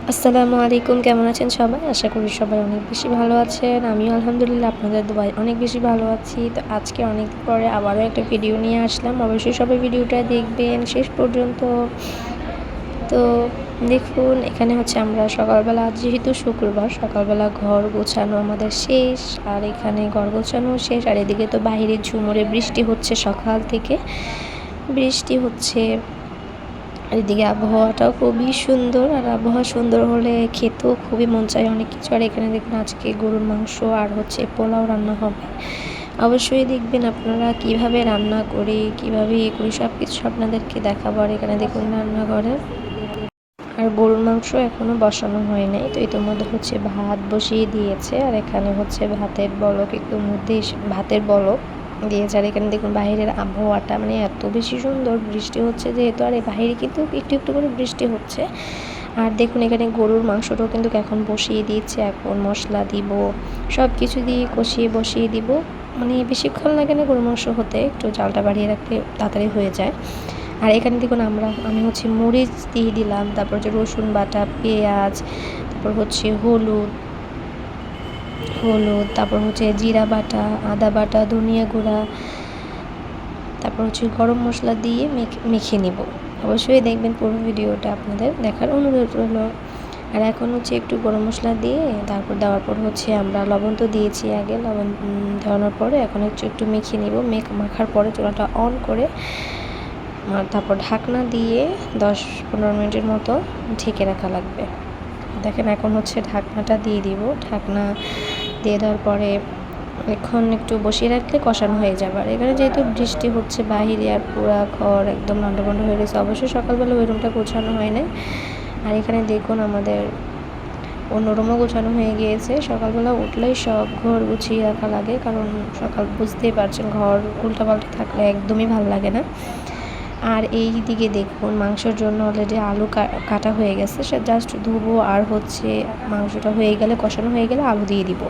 আসসালামু আলাইকুম, কেমন আছেন সবাই? আশা করি সবাই অনেক বেশি ভালো আছেন। আমিও আলহামদুলিল্লাহ আপনাদের দোয়ায় অনেক বেশি ভালো আছি। তো আজকে অনেকদিন পরে আবারও একটা ভিডিও নিয়ে আসলাম। অবশ্যই সবাই ভিডিওটা দেখবেন শেষ পর্যন্ত। তো দেখুন, এখানে হচ্ছে আমরা সকালবেলা, আজ যেহেতু শুক্রবার, সকালবেলা ঘর গোছানো আমাদের শেষ। আর এখানে ঘর গোছানো শেষ, আর এদিকে তো বাইরে ঝুমুরে বৃষ্টি হচ্ছে সকাল থেকে। বৃষ্টি হচ্ছে, আর এদিকে আবহাওয়াটাও খুবই সুন্দর। আর আবহাওয়া সুন্দর হলে খেতেও খুবই মন চায় অনেক কিছু। আর এখানে দেখুন আজকে গরুর মাংস আর হচ্ছে পোলাও রান্না হবে। অবশ্যই দেখবেন আপনারা কিভাবে রান্না করি, কিভাবে ইয়ে করি, সব কিছু আপনাদেরকে দেখাবো। আর এখানে দেখুন রান্নাঘরে আর গরুর মাংস এখনও বসানো হয় নাই। তো ইতিমধ্যে হচ্ছে ভাত বসিয়ে দিয়েছে, আর এখানে হচ্ছে ভাতের বলক একটু মধ্যে ভাতের বলক দিয়েছে। আর এখানে দেখুন বাইরের আবহাওয়াটা মানে এত বেশি সুন্দর, বৃষ্টি হচ্ছে যেহেতু, আর এই বাইরে কিন্তু একটু একটু করে বৃষ্টি হচ্ছে। আর দেখুন এখানে গরুর মাংসটাও কিন্তু এখন বসিয়ে দিয়েছে। এখন মশলা দিব, সব কিছু দিয়ে কষিয়ে বসিয়ে দিব। মানে বেশিক্ষণ লাগে না গরুর মাংস হতে, একটু জালটা বাড়িয়ে রাখলে তাড়াতাড়ি হয়ে যায়। আর এখানে দেখুন আমি হচ্ছে মরিচ দিয়ে দিলাম, তারপর হচ্ছে রসুন বাটা, পেঁয়াজ, তারপর হচ্ছে হলুদ, তারপর হচ্ছে জিরা বাটা, আদা বাটা, ধনিয়া গুঁড়া, তারপর হচ্ছে গরম মশলা দিয়ে মেখে নিব। অবশ্যই দেখবেন পুরো ভিডিওটা, আপনাদের দেখার অনুরোধ রইল। আর এখন হচ্ছে একটু গরম মশলা দিয়ে তারপর দেওয়ার পর হচ্ছে আমরা লবণ তো দিয়েছি আগে, লবণ দেওয়ানোর পরে এখন একটু মেখে নিব। মাখার পরে চুলাটা অন করে তারপর ঢাকনা দিয়ে 10-15 মিনিটের মতো ঢেকে রাখা লাগবে। দেখেন এখন হচ্ছে ঢাকনাটা দিয়ে দিব। ঢাকনা দিয়ে দেওয়ার পরে এখন একটু বসিয়ে রাখলে কষানো হয়ে যাবে। আর এখানে যেহেতু বৃষ্টি হচ্ছে বাহিরে, আর পুরা ঘর একদম লন্ডভন্ড হয়ে গেছে। অবশ্যই সকালবেলা ওই রুমটা গোছানো হয় না। আর এখানে দেখুন আমাদের অন্য রুমও গোছানো হয়ে গিয়েছে। সকালবেলা উঠলেই সব ঘর গুছিয়ে রাখা লাগে, কারণ সকাল বুঝতেই পারছেন ঘর উল্টাপাল্টা থাকলে একদমই ভালো লাগে না। আর এই দিকে দেখুন মাংসের জন্য অলরেডি আলু কাটা হয়ে গেছে, সে জাস্ট ধুবো। আর হচ্ছে মাংসটা হয়ে গেলে, কষানো হয়ে গেলে আলু দিয়ে দিব।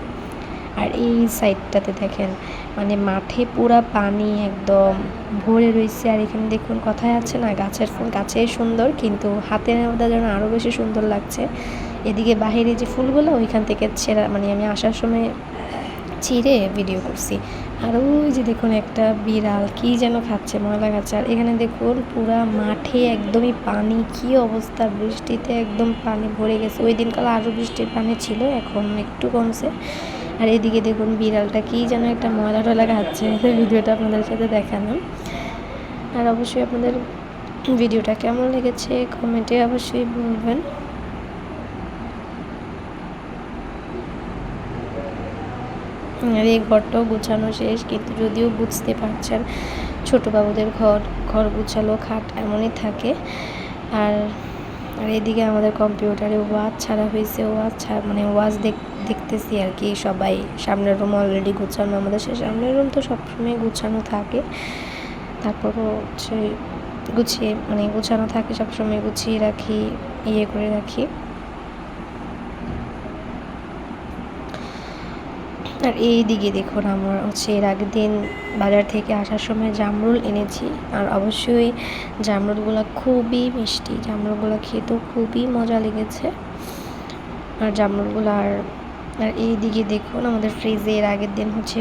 আর এই সাইডটাতে দেখেন মানে মাঠে পুরা পানি একদম ভরে রয়েছে। আর এখানে দেখুন কথায় আছে না, গাছের ফুল গাছেই সুন্দর, কিন্তু হাতে নেওয়াটা যেন আরও বেশি সুন্দর লাগছে। এদিকে বাহিরে যে ফুলগুলো ওইখান থেকে ছেঁড়া, মানে আমি আসার সময় ছিঁড়ে ভিডিও করছি। আর ওই যে দেখুন একটা বিড়াল কি যেন খাচ্ছে, ময়লা খাচ্ছে। আর এখানে দেখুন পুরা মাঠে একদমই পানি, কি অবস্থা, বৃষ্টিতে একদম পানি ভরে গেছে। ওই দিনকাল আরও বৃষ্টির পানি ছিল, এখন একটু কমছে। আর এদিকে দেখুন বিড়ালটা কি যেন একটা ময়লা টয়লা খাচ্ছে। ভিডিওটা আপনাদের সাথে দেখালাম। আর অবশ্যই আপনাদের ভিডিওটা কেমন লেগেছে কমেন্টে অবশ্যই বলবেন। আর এই ঘরটাও গোছানো শেষ, কিন্তু যদিও বুঝতে পারছেন ছোটো বাবুদের ঘর গুছালো খাট এমনই থাকে। আর আর এদিকে আমাদের কম্পিউটারে ওয়াচ ছাড়া হয়েছে, ওয়াচ দেখতেছি আর কি। সবাই সামনের রুম অলরেডি গোছানো, আমাদের সে সামনের রুম তো সবসময় গোছানো থাকে। তারপরও হচ্ছে গোছানো থাকে, সবসময় গুছিয়ে রাখি, করে রাখি। আর এই দিকে দেখুন আমরা হচ্ছে এর আগের দিন বাজার থেকে আসার সময় জামরুল এনেছি। আর অবশ্যই জামরুলগুলো খুবই মিষ্টি, জামরুলগুলো খেতেও খুবই মজা লেগেছে। আর জামরুলগুলো আর এই দিকে দেখুন আমাদের ফ্রিজে এর আগের দিন হচ্ছে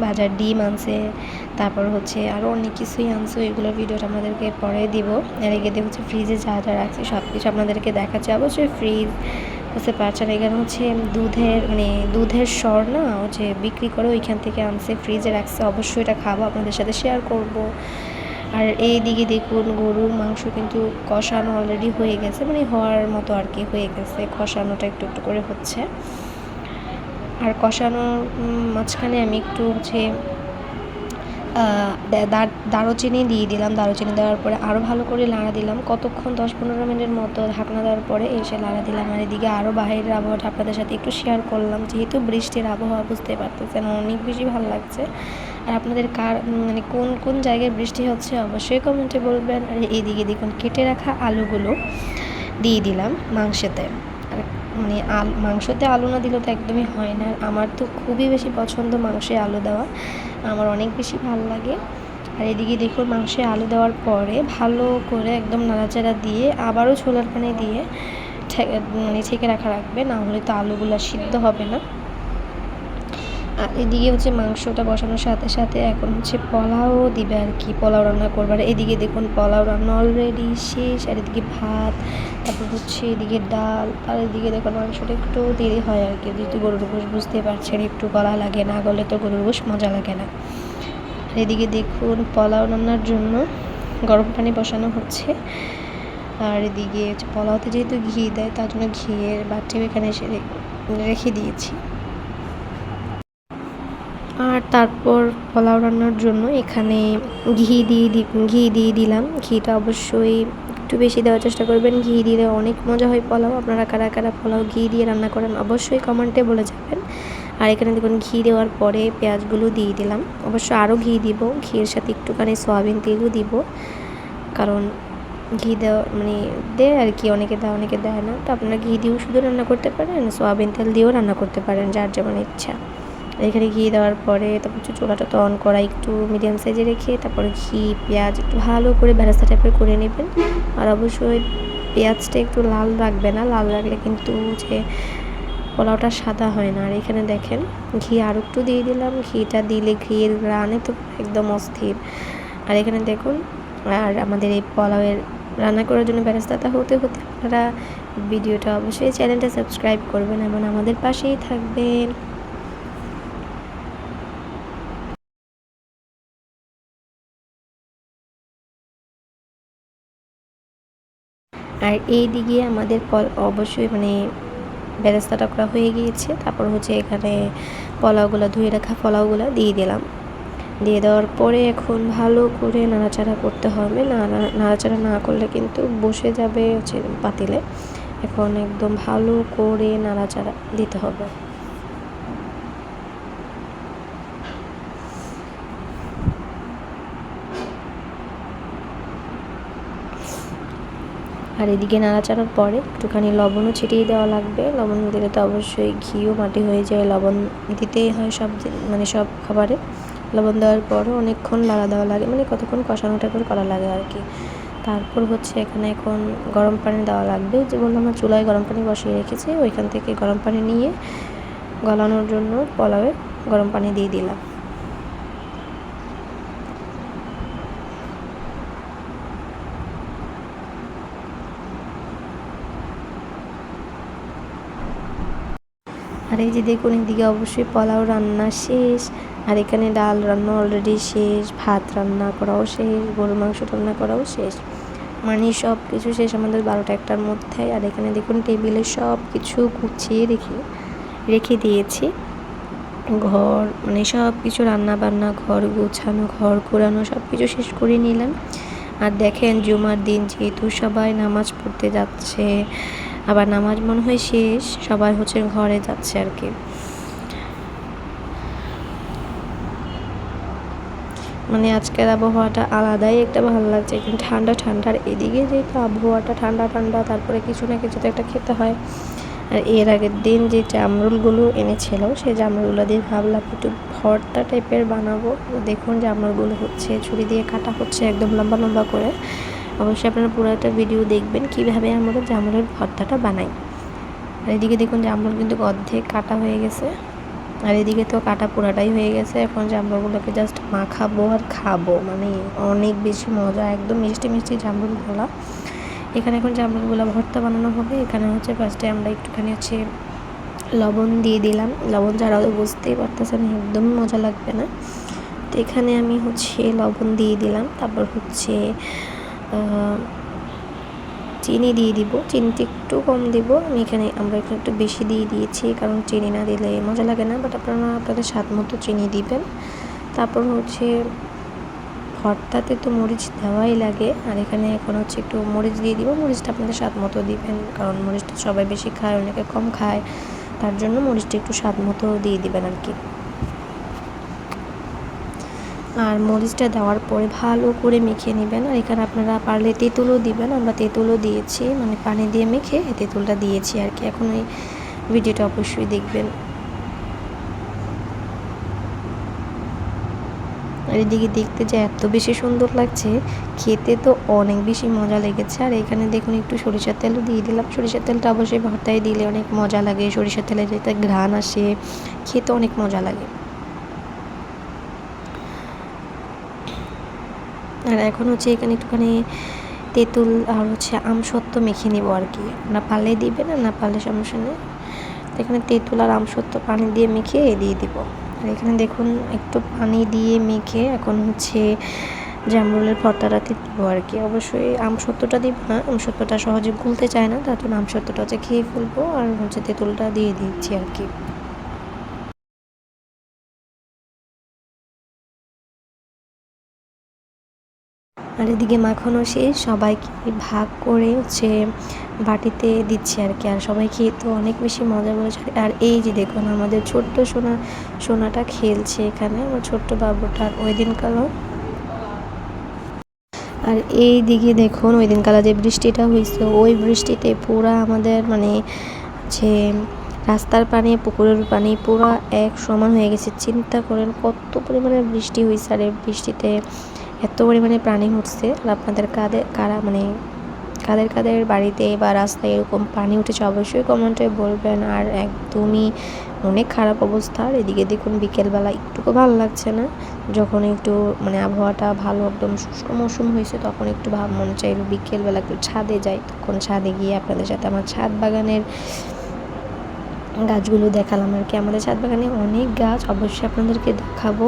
বাজার ডিম আনছে, তারপর হচ্ছে আরও অনেক কিছুই আনছে। ওইগুলোর ভিডিওটা আপনাদেরকে পরে দিব। আর এদিকে হচ্ছে ফ্রিজে যা যা রাখছি সব কিছু আপনাদেরকে দেখাচ্ছি। অবশ্যই ফ্রিজ হচ্ছে পাঁচটা, এখানে হচ্ছে দুধের স্বর না হচ্ছে বিক্রি করে, ওইখান থেকে আনছে, ফ্রিজে রাখছে। অবশ্যই এটা খাবো, আপনাদের সাথে শেয়ার করব। আর এই দিকে দেখুন গরুর মাংস কিন্তু কষানো অলরেডি হয়ে গেছে, মানে হওয়ার মতো আর কি হয়ে গেছে, কষানোটা একটু একটু করে হচ্ছে। আর কষানোর মাঝখানে আমি একটু হচ্ছে দারুচিনি দিয়ে দিলাম। দারুচিনি দেওয়ার পরে আরও ভালো করে লাড়া দিলাম, কতক্ষণ 10-15 মিনিটের মতো ঢাকনা দেওয়ার পরে এসে লাড়া দিলাম। আর এদিকে আরও বাইরের আবহাওয়াটা আপনাদের সাথে একটু শেয়ার করলাম, যেহেতু বৃষ্টির আবহাওয়া বুঝতে পারতেছেন অনেক বেশি ভালো লাগছে। আর আপনাদের মানে কোন কোন জায়গায় বৃষ্টি হচ্ছে অবশ্যই কমেন্টে বলবেন। আর এইদিকে দেখুন কেটে রাখা আলুগুলো দিয়ে দিলাম মাংসেতে। আর মানে মাংসতে আলু না দিলে তো একদমই হয় না। আমার তো খুবই বেশি পছন্দ মাংসে আলু দেওয়া, আমার অনেক বেশি ভালো লাগে। আর এদিকে দেখুন মাংসে আলু দেওয়ার পরে ভালো করে একদম নাড়াচাড়া দিয়ে আবারও ছোলার পানি দিয়ে মানে ছেঁকে রাখা রাখবে, না হলে তো আলুগুলো সিদ্ধ হবে না। আর এদিকে হচ্ছে মাংসটা বসানোর সাথে সাথে এখন হচ্ছে পোলাও দিবে আর কি, পোলাও রান্না করবে। আর এদিকে দেখুন পোলাও রান্না অলরেডি শেষ। আর এদিকে ভাত, তারপর হচ্ছে এদিকে ডাল, আর এদিকে দেখুন মাংসটা একটু দেরি হয় আর কি, যেহেতু গরুর গোশ বুঝতে পারছেন একটু গলা লাগে, না গলে তো গরুর গোশ মজা লাগে না। আর এদিকে দেখুন পোলাও রান্নার জন্য গরম পানি বসানো হচ্ছে। আর এদিকে পোলাওতে যেহেতু ঘি দেয় তার জন্য ঘিয়ের বাটিও এখানে এসে রেখে দিয়েছি। আর তারপর পোলাও রান্নার জন্য এখানে ঘি দিয়ে দিলাম। ঘিটা অবশ্যই একটু বেশি দেওয়ার চেষ্টা করবেন, ঘি দিলে অনেক মজা হয় পোলাও। আপনারা কারা কারা পোলাও ঘি দিয়ে রান্না করেন অবশ্যই কমেন্টে বলে যাবেন। আর এখানে দেখুন ঘি দেওয়ার পরে পেঁয়াজগুলো দিয়ে দিলাম। অবশ্য আরও ঘি দিব, ঘিয়ের সাথে একটুখানি সয়াবিন তেলও দিব, কারণ ঘি দেওয়া মানে দেয় আর কি, অনেকে দেয় অনেকে দেয় না। তো আপনারা ঘি দিয়েও শুধু রান্না করতে পারেন, সয়াবিন তেল দিয়েও রান্না করতে পারেন, যার যেমন ইচ্ছা। এখানে ঘি দেওয়ার পরে তারপর চুলাটা তো অন করা একটু মিডিয়াম সাইজে রেখে তারপরে ঘি পেঁয়াজ একটু ভালো করে বেরেস্তা টাইপের করে নেবেন। আর অবশ্যই পেঁয়াজটা একটু লাল রাখবে না, লাল রাখলে কিন্তু যে পোলাওটা সাদা হয় না। আর এখানে দেখেন ঘি আর একটু দিয়ে দিলাম, ঘিটা দিলে ঘিয়ের রানে তো একদম অস্থির। আর এখানে দেখুন, আর আমাদের এই পোলাওয়ের রান্না করার জন্য বেরেস্তাটা হতে হতে আপনারা ভিডিওটা অবশ্যই চ্যানেলটা সাবস্ক্রাইব করবেন এবং আমাদের পাশেই থাকবেন। আর এই দিকে আমাদের অবশ্যই মানে বেরেস্তাটা করা হয়ে গিয়েছে। তারপর হচ্ছে এখানে পোলাওগুলো ধুয়ে রাখা পোলাওগুলো দিয়ে দিলাম। দিয়ে দেওয়ার পরে এখন ভালো করে নাড়াচাড়া করতে হবে, নাড়াচাড়া না করলে কিন্তু বসে যাবে হচ্ছে পাতিলে। এখন একদম ভালো করে নাড়াচাড়া দিতে হবে। আর এদিকে নাড়াচাড়ার পরে একটুখানি লবণও ছিটিয়ে দেওয়া লাগবে। লবণ দিলে তো অবশ্যই ঘিও মাটি হয়ে যায়, লবণ দিতেই হয় মানে সব খাবারে। লবণ দেওয়ার পরও অনেকক্ষণ লাড়া দেওয়া লাগে, মানে কতক্ষণ কষানো টাইপের করা লাগে আর কি। তারপর হচ্ছে এখানে এখন গরম পানি দেওয়া লাগবে। যে বললাম আমার চুলায় গরম পানি বসিয়ে রেখেছি, ওইখান থেকে গরম পানি নিয়ে গলানোর জন্য পোলাওয়ে গরম পানি দিয়ে দিলাম। আর এই যে দেখুন এদিকে অবশ্যই পোলাও রান্না শেষ। আর এখানে ডাল রান্না অলরেডি শেষ, ভাত রান্না করাও শেষ, গরুর মাংস রান্না করাও শেষ, মানে সব কিছু শেষ আমাদের 12টা-1টার মধ্যে। আর এখানে দেখুন টেবিলে সব কিছু গুছিয়ে রেখে দিয়েছি। ঘর মানে সব কিছু রান্না বান্না, ঘর গোছানো, ঘর ঘোরানো সব কিছু শেষ করে নিলাম। আর দেখেন জুমার দিন যেহেতু সবাই নামাজ পড়তে যাচ্ছে, আবার নামাজ মনে হয় শেষ, সবাই হচ্ছে ঘরে যাচ্ছে আর কি। মানে আজকের আবহাওয়াটা আলাদাই একটা ভালো লাগছে, কিন্তু ঠান্ডা ঠান্ডার এদিকে যেহেতু আবহাওয়াটা ঠান্ডা ঠান্ডা, তারপরে কিছু না কিছু তো একটা খেতে হয়। আর এর আগের দিন যে জামরুলগুলো এনেছিল সেই জামরুলগুলো দিয়ে ভাবলাম একটু ভর্তা টাইপের বানাবো। দেখুন জামরুলগুলো হচ্ছে ছুরি দিয়ে কাটা হচ্ছে একদম লম্বা লম্বা করে। অবশ্যই আপনারা পুরো একটা ভিডিও দেখবেন কীভাবে আমরা জামরুলের ভর্তাটা বানাই। আর এদিকে দেখুন জামরুল কিন্তু অর্ধেক কাটা হয়ে গেছে, আর এদিকে তো কাটা পুরাটাই হয়ে গেছে। এখন জামরুলগুলোকে জাস্ট মাখাবো আর খাবো, মানে অনেক বেশি মজা, একদম মিষ্টি মিষ্টি জামরুলগুলো। এখানে এখন জামরুলগুলো ভর্তা বানানো হবে। এখানে হচ্ছে ফার্স্টে আমরা একটুখানি হচ্ছে লবণ দিয়ে দিলাম। লবণ ছাড়াও বুঝতেই পারতেছেন একদমই মজা লাগবে না। তো এখানে আমি হচ্ছে লবণ দিয়ে দিলাম। তারপর হচ্ছে চিনি দিয়ে দিব, চিনিটা একটু কম দিব। আমরা এখানে একটু বেশি দিয়ে দিয়েছি, কারণ চিনি না দিলে মজা লাগে না, বাট আপনারা আপনাদের স্বাদ মতো চিনি দিবেন। তারপর হচ্ছে ভর্তাতে তো মরিচ দেওয়াই লাগে, আর এখানে এখন হচ্ছে একটু মরিচ দিয়ে দিব। মরিচটা আপনাদের স্বাদ মতো দিবেন, কারণ মরিচটা সবাই বেশি খায়, অনেকে কম খায়, তার জন্য মরিচটা একটু স্বাদ মতো দিয়ে দিবেন আর কি। আর মরিচটা দেওয়ার পরে ভালো করে মেখে নেবেন। আর এখানে আপনারা পারলে তেঁতুলও দিবেন, আমরা তেঁতুলও দিয়েছি, মানে পানি দিয়ে মেখে তেঁতুলটা দিয়েছি আর কি। এখন ওই ভিডিওটা অবশ্যই দেখবেন। এদিকে দেখতে যে এত বেশি সুন্দর লাগছে, খেতে তো অনেক বেশি মজা লেগেছে। আর এখানে দেখুন একটু সরিষার তেলও দিয়ে দিলাম। সরিষার তেলটা অবশ্যই ভর্তায় দিলে অনেক মজা লাগে, সরিষার তেলে যেটা ঘ্রাণ আসে, খেতে অনেক মজা লাগে। আর এখন হচ্ছে এখানে একটুখানি তেঁতুল আর হচ্ছে আমসত্ত্ব মেখে নিব আর কি। না পারলে দিবে, না পারলে সমস্যা নেই। এখানে তেঁতুল আর আমসত্ত্ব পানি দিয়ে মেখে দিয়ে দিব। আর এখানে দেখুন একটু পানি দিয়ে মেখে এখন হচ্ছে জামরুলের ভর্তাটাতে দিব আর কি। অবশ্যই আমসত্ত্বটা দিব না, আমসত্ত্বটা সহজে গুলতে চায় না, তার জন্য আমসত্ত্বটা হচ্ছে খেয়ে ফেলবো আর হচ্ছে তেঁতুলটা দিয়ে দিচ্ছি আর কি। আর এদিকে মাখানো শেষ, সবাইকে ভাগ করে হচ্ছে বাটিতে দিচ্ছি আর কি। আর সবাই খেয়ে তো অনেক বেশি মজা করেছে। আর এই যে দেখুন আমাদের ছোট্ট সোনাটা খেলছে এখানে, আমার ছোট্ট বাবুটার ওই দিনকালও। আর এই দিকে দেখুন ওই দিনকালে যে বৃষ্টিটা হয়েছে, ওই বৃষ্টিতে পুরা আমাদের মানে যে রাস্তার পানি পুকুরের পানি পুরা এক সমান হয়ে গেছে। চিন্তা করেন কত পরিমাণে বৃষ্টি হয়েছে। আর এই বৃষ্টিতে এত পরিমাণে পানি উঠছে। আর আপনাদের কাদের বাড়িতে বা রাস্তায় এরকম পানি উঠেছে অবশ্যই কমেন্টে বলবেন। আর একদমই অনেক খারাপ অবস্থা। আর এদিকে দেখুন বিকেলবেলা একটুকু ভালো লাগছে না, যখন একটু মানে আবহাওয়াটা ভালো একদম শুষ্ক মৌসুম হয়েছে তখন একটু মনে চাইলো বিকেলবেলা একটু ছাদে যাই। তখন ছাদে গিয়ে আপনাদের সাথে আমার ছাদ বাগানের গাছগুলো দেখালাম আর কি। আমাদের ছাদ বাগানে অনেক গাছ, অবশ্যই আপনাদেরকে দেখাবো,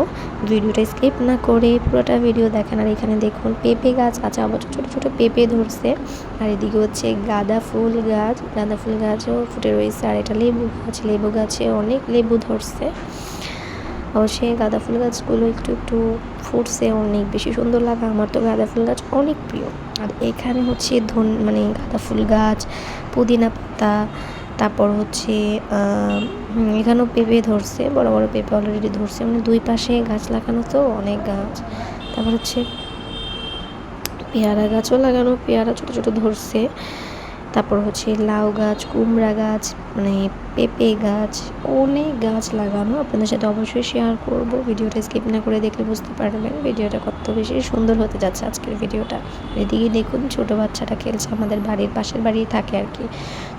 ভিডিওটা স্কিপ না করে পুরোটা ভিডিও দেখেন। আর এখানে দেখুন পেঁপে গাছ আছে, অবশ্যই ছোটো ছোটো পেঁপে ধরছে। আর এদিকে হচ্ছে গাঁদা ফুল গাছও ফুটে রয়েছে। আর এটা লেবু গাছে অনেক লেবু ধরছে। অবশ্যই গাঁদা ফুল গাছগুলো একটু একটু ফুটছে, অনেক বেশি সুন্দর লাগে। আমার তো গাঁদা ফুল গাছ অনেক প্রিয়। আর এখানে হচ্ছে মানে গাঁদা ফুল গাছ, পুদিনা পাতা, তারপর হচ্ছে এখানেও পেঁপে ধরছে, বড় বড় পেঁপে অলরেডি ধরছে, মানে দুই পাশে গাছ লাগানো তো অনেক গাছ। তারপর হচ্ছে পেয়ারা গাছও লাগানো, পেয়ারা ছোটো ছোটো ধরছে। তারপর হচ্ছে লাউ গাছ, কুমড়া গাছ, মানে পেঁপে গাছ, অনেক গাছ লাগানো। আপনাদের সাথে অবশ্যই শেয়ার করব, ভিডিওটা স্কিপ না করে দেখলে বুঝতে পারবেন ভিডিওটা কত বেশি সুন্দর হতে যাচ্ছে আজকের ভিডিওটা। এদিকে দেখুন ছোটো বাচ্চাটা খেলছে, আমাদের বাড়ির পাশের বাড়ি থাকে আর কি,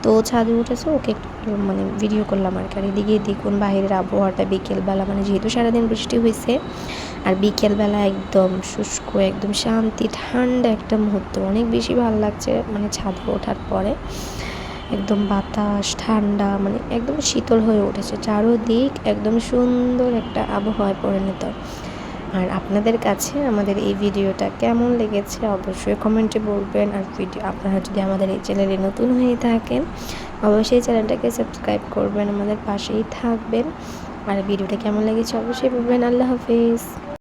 তো ছাদে উঠেছে, ওকে একটু মানে ভিডিও করলাম আর কি। আর এদিকে দেখুন বাইরের আবহাওয়াটা বিকেলবেলা, মানে যেহেতু সারাদিন বৃষ্টি হয়েছে আর বিকেলবেলা একদম শুষ্ক, একদম শান্তি ঠান্ডা একটা মুহূর্ত, অনেক বেশি ভালো লাগছে। মানে ছাদে ওঠার পরে একদম বাতাস ঠান্ডা, মানে একদম শীতল হয়ে উঠেছে চারোদিক, একদম সুন্দর একটা আবহাওয়ায় পরিণত। আর আপনাদের কাছে আমাদের এই ভিডিওটা কেমন লেগেছে অবশ্যই কমেন্টে বলবেন। আর আপনারা যদি আমাদের এই চ্যানেলে নতুন হয়ে থাকেন অবশ্যই চ্যানেলটাকে সাবস্ক্রাইব করবেন, আমাদের পাশেই থাকবেন। আর ভিডিওটা কেমন লেগেছে অবশ্যই বলবেন। আল্লাহ হাফিজ।